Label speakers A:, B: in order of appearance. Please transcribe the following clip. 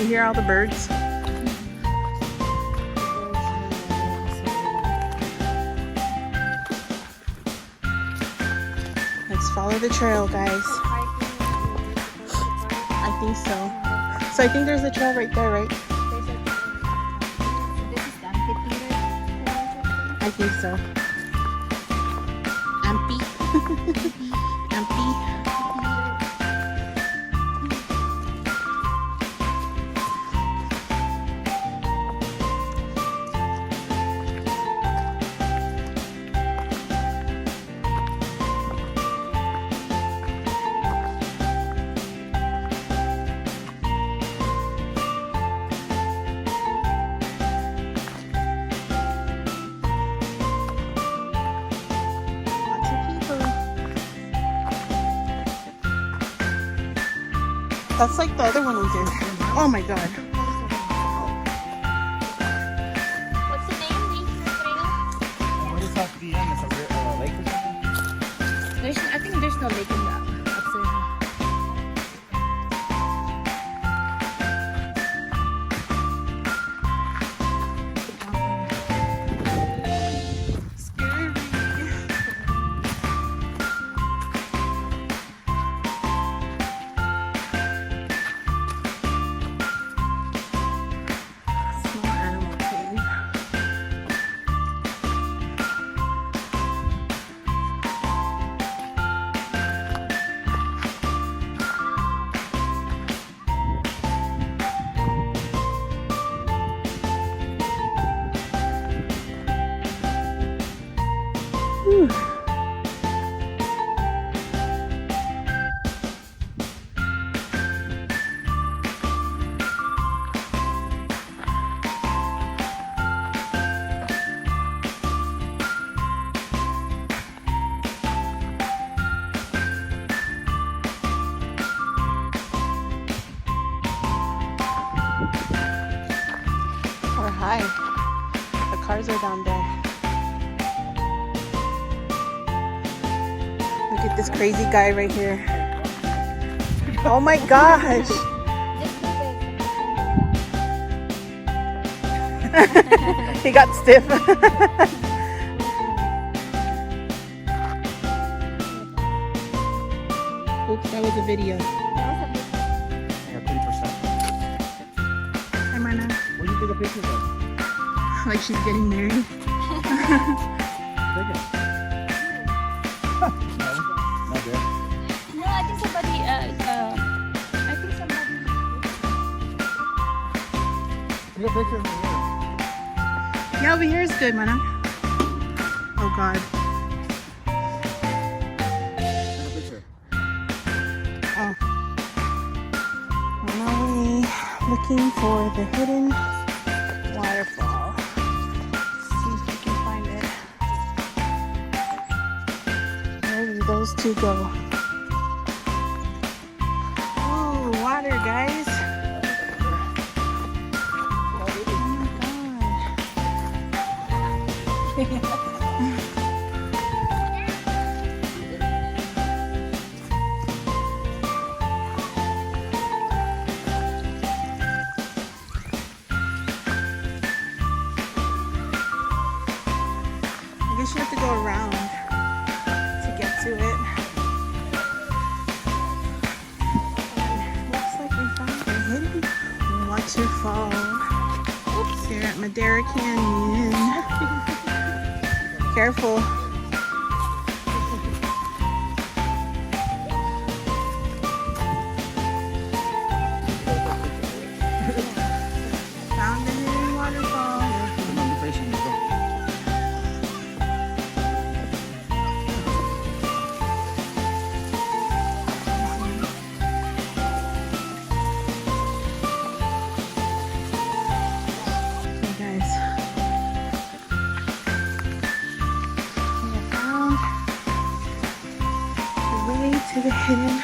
A: You hear all the birds? Let's follow the trail, guys. I think so. So I think there's a trail right there, right? I think so. Ampy. Ampy. That's like the other one we did. Oh my god.
B: What's the name?
C: What is that the end? Is it a lake or something?
B: I think there's no lake in that.
A: Whew. We're high. The cars are down there. Look at this crazy guy right here. Oh my gosh. He got stiff. Oops, that was a video.
C: Yeah, 3%.
A: Hi, Mana.
C: What do you take a picture of?
A: Like she's getting married.
C: Take it. Not there.
B: No, I think somebody.
C: Take a picture of me here.
A: Yeah, over here is good, Mana. Oh God.
C: Take a picture.
A: Oh. On our way, looking for the hidden waterfall. See if we can find it. Where do those two go? Oh, water, guys. Oh my God. I guess you have to go around to get to it. Looks like we found a hidden waterfall. Oops, here at Madera Canyon. Careful. Found a hidden waterfall. To the hidden